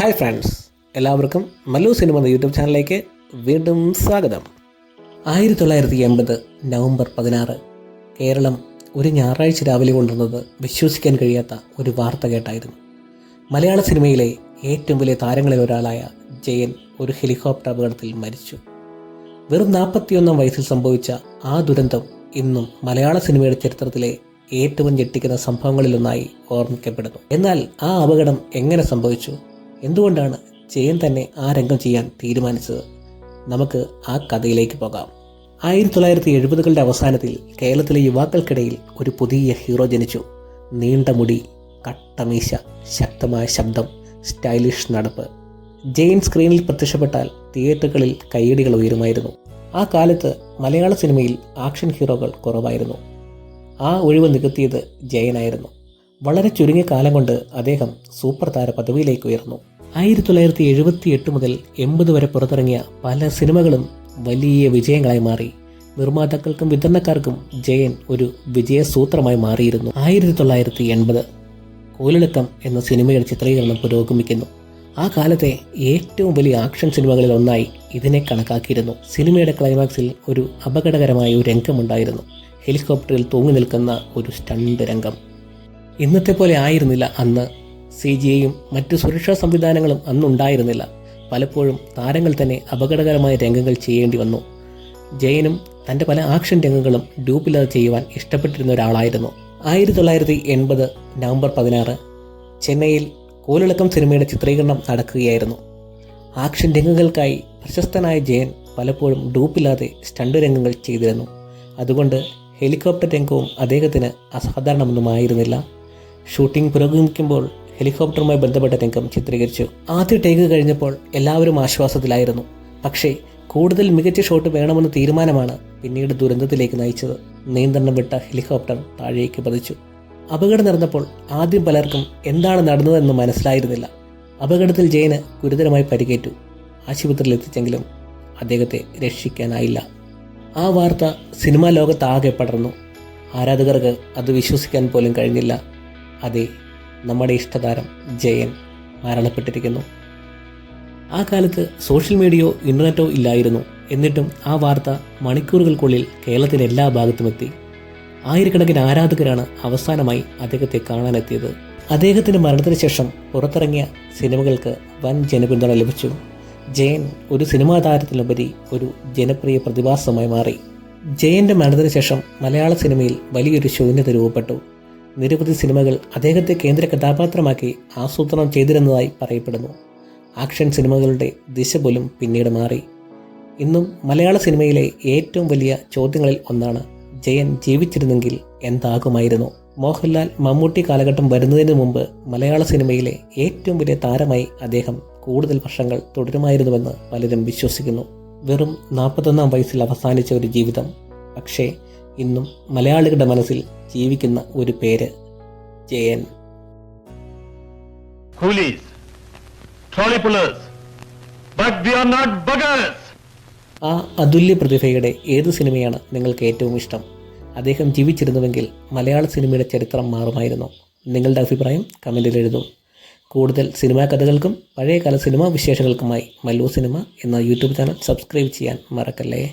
Hi friends, എല്ലാവർക്കും Mallu cinema എന്ന YouTube ചാനലിലേക്ക് വീണ്ടും സ്വാഗതം. 1980 നവംബർ 16 കേരളം ഒരു ഞായറാഴ്ച രാവിലെ കൊണ്ടുവന്നത് വിശ്വസിക്കാൻ കഴിയാത്ത ഒരു വാർത്ത കേട്ടായിരുന്നു. മലയാള സിനിമയിലെ ഏറ്റവും വലിയ താരങ്ങളിൽ ഒരാളായ ജയൻ ഒരു ഹെലികോപ്റ്റർ അപകടത്തിൽ മരിച്ചു. വെറും 41 വയസ്സിൽ സംഭവിച്ച ആ ദുരന്തം ഇന്നും മലയാള സിനിമയുടെ ചരിത്രത്തിലെ ഏറ്റവും ഞെട്ടിക്കുന്ന സംഭവങ്ങളിലൊന്നായി ഓർമ്മിക്കപ്പെടുന്നു. എന്നാൽ ആ അപകടം എങ്ങനെ സംഭവിച്ചു? എന്തുകൊണ്ടാണ് ജയൻ തന്നെ ആ രംഗം ചെയ്യാൻ തീരുമാനിച്ചത്? നമുക്ക് ആ കഥയിലേക്ക് പോകാം. 1970കളുടെ അവസാനത്തിൽ കേരളത്തിലെ യുവാക്കൾക്കിടയിൽ ഒരു പുതിയ ഹീറോ ജനിച്ചു. നീണ്ട മുടി, കട്ടമീശ, ശക്തമായ ശബ്ദം, സ്റ്റൈലിഷ് നടപ്പ്. ജയൻ സ്ക്രീനിൽ പ്രത്യക്ഷപ്പെട്ടാൽ തിയേറ്ററുകളിൽ കയ്യടികൾ ഉയരുമായിരുന്നു. ആ കാലത്ത് മലയാള സിനിമയിൽ ആക്ഷൻ ഹീറോകൾ കുറവായിരുന്നു. ആ ഒഴിവ് നികത്തിയത് ജയനായിരുന്നു. വളരെ ചുരുങ്ങിയ കാലം കൊണ്ട് അദ്ദേഹം സൂപ്പർ താര പദവിയിലേക്ക് ഉയർന്നു. 1978 മുതൽ 80 വരെ പുറത്തിറങ്ങിയ പല സിനിമകളും വലിയ വിജയങ്ങളായി മാറി. നിർമ്മാതാക്കൾക്കും വിതരണക്കാർക്കും ജയൻ ഒരു വിജയസൂത്രമായി മാറിയിരുന്നു. 1980 കോലിളക്കം എന്ന സിനിമയുടെ ചിത്രീകരണം പുരോഗമിക്കുന്നു. ആ കാലത്തെ ഏറ്റവും വലിയ ആക്ഷൻ സിനിമകളിൽ ഒന്നായി ഇതിനെ കണക്കാക്കിയിരുന്നു. സിനിമയുടെ ക്ലൈമാക്സിൽ ഒരു അപകടകരമായ ഒരു രംഗമുണ്ടായിരുന്നു. ഹെലികോപ്റ്ററിൽ തൂങ്ങി നിൽക്കുന്ന ഒരു സ്റ്റണ്ട് രംഗം. ഇന്നത്തെ പോലെ ആയിരുന്നില്ല അന്ന്. CGIയും മറ്റു സുരക്ഷാ സംവിധാനങ്ങളും അന്നുണ്ടായിരുന്നില്ല. പലപ്പോഴും താരങ്ങൾ തന്നെ അപകടകരമായ രംഗങ്ങൾ ചെയ്യേണ്ടി വന്നു. ജയനും തൻ്റെ പല ആക്ഷൻ രംഗങ്ങളും ഡ്യൂപ്പില്ലാതെ ചെയ്യുവാൻ ഇഷ്ടപ്പെട്ടിരുന്ന ഒരാളായിരുന്നു. 1980 നവംബർ 16 ചെന്നൈയിൽ കോലിളക്കം സിനിമയുടെ ചിത്രീകരണം നടക്കുകയായിരുന്നു. ആക്ഷൻ രംഗങ്ങൾക്കായി പ്രശസ്തനായ ജയൻ പലപ്പോഴും ഡ്യൂപ്പില്ലാതെ സ്റ്റണ്ട് രംഗങ്ങൾ ചെയ്തിരുന്നു. അതുകൊണ്ട് ഹെലികോപ്റ്റർ രംഗവും അദ്ദേഹത്തിന് അസാധാരണമൊന്നുമായിരുന്നില്ല. ഷൂട്ടിംഗ് പുരോഗമിക്കുമ്പോൾ ഹെലികോപ്റ്ററുമായി ബന്ധപ്പെട്ട രംഗം ചിത്രീകരിച്ചു. ആദ്യ ടേക്ക് കഴിഞ്ഞപ്പോൾ എല്ലാവരും ആശ്വാസത്തിലായിരുന്നു. പക്ഷേ കൂടുതൽ മികച്ച ഷോട്ട് വേണമെന്ന തീരുമാനമാണ് പിന്നീട് ദുരന്തത്തിലേക്ക് നയിച്ചത്. നിയന്ത്രണം വിട്ട ഹെലികോപ്റ്റർ താഴേക്ക് പതിച്ചു. അപകടം നടന്നപ്പോൾ ആദ്യം പലർക്കും എന്താണ് നടന്നതെന്ന് മനസ്സിലായിരുന്നില്ല. അപകടത്തിൽ ജയന് ഗുരുതരമായി പരിക്കേറ്റു. ആശുപത്രിയിൽ എത്തിച്ചെങ്കിലും അദ്ദേഹത്തെ രക്ഷിക്കാനായില്ല. ആ വാർത്ത സിനിമാ ലോകത്താകെ പടർന്നു. ആരാധകർക്ക് അത് വിശ്വസിക്കാൻ പോലും കഴിഞ്ഞില്ല. അതെ, നമ്മുടെ ഇഷ്ടതാരം ജയൻ മരണപ്പെട്ടിരിക്കുന്നു. ആ കാലത്ത് സോഷ്യൽ മീഡിയയോ ഇൻ്റർനെറ്റോ ഇല്ലായിരുന്നു. എന്നിട്ടും ആ വാർത്ത മണിക്കൂറുകൾക്കുള്ളിൽ കേരളത്തിൻ്റെ എല്ലാ ഭാഗത്തും എത്തി. ആയിരക്കണക്കിന് ആരാധകരാണ് അവസാനമായി അദ്ദേഹത്തെ കാണാനെത്തിയത്. അദ്ദേഹത്തിൻ്റെ മരണത്തിന് ശേഷം പുറത്തിറങ്ങിയ സിനിമകൾക്ക് വൻ ജനപിന്തുണ ലഭിച്ചു. ജയൻ ഒരു സിനിമാ താരത്തിലുപരി ഒരു ജനപ്രിയ പ്രതിഭാസമായി മാറി. ജയൻ്റെ മരണത്തിന് ശേഷം മലയാള സിനിമയിൽ വലിയൊരു ശൂന്യത രൂപപ്പെട്ടു. നിരവധി സിനിമകൾ അദ്ദേഹത്തെ കേന്ദ്ര കഥാപാത്രമാക്കി ആസൂത്രണം ചെയ്തിരുന്നതായി പറയപ്പെടുന്നു. ആക്ഷൻ സിനിമകളുടെ ദിശ പോലും പിന്നീട് മാറി. ഇന്നും മലയാള സിനിമയിലെ ഏറ്റവും വലിയ ചോദ്യങ്ങളിൽ ഒന്നാണ്, ജയൻ ജീവിച്ചിരുന്നെങ്കിൽ എന്താകുമായിരുന്നു? മോഹൻലാൽ, മമ്മൂട്ടി കാലഘട്ടം വരുന്നതിന് മുമ്പ് മലയാള സിനിമയിലെ ഏറ്റവും വലിയ താരമായി അദ്ദേഹം കൂടുതൽ വർഷങ്ങൾ തുടരുമായിരുന്നുവെന്ന് പലരും വിശ്വസിക്കുന്നു. വെറും 41 വയസ്സിൽ അവസാനിച്ച ഒരു ജീവിതം. പക്ഷേ ഇന്നും മലയാളികളുടെ മനസ്സിൽ ജീവിക്കുന്ന ഒരു പേര്, ജയൻ. ആ അതുല്യ പ്രതിഭയുടെ ഏത് സിനിമയാണ് നിങ്ങൾക്ക് ഏറ്റവും ഇഷ്ടം? അദ്ദേഹം ജീവിച്ചിരുന്നുവെങ്കിൽ മലയാള സിനിമയുടെ ചരിത്രം മാറുമായിരുന്നു. നിങ്ങളുടെ അഭിപ്രായം കമൻറ്റിൽ എഴുതൂ. കൂടുതൽ സിനിമാ കഥകൾക്കും പഴയകാല സിനിമാ വിശേഷങ്ങൾക്കുമായി മല്ലു സിനിമ എന്ന യൂട്യൂബ് ചാനൽ സബ്സ്ക്രൈബ് ചെയ്യാൻ മറക്കല്ലേ.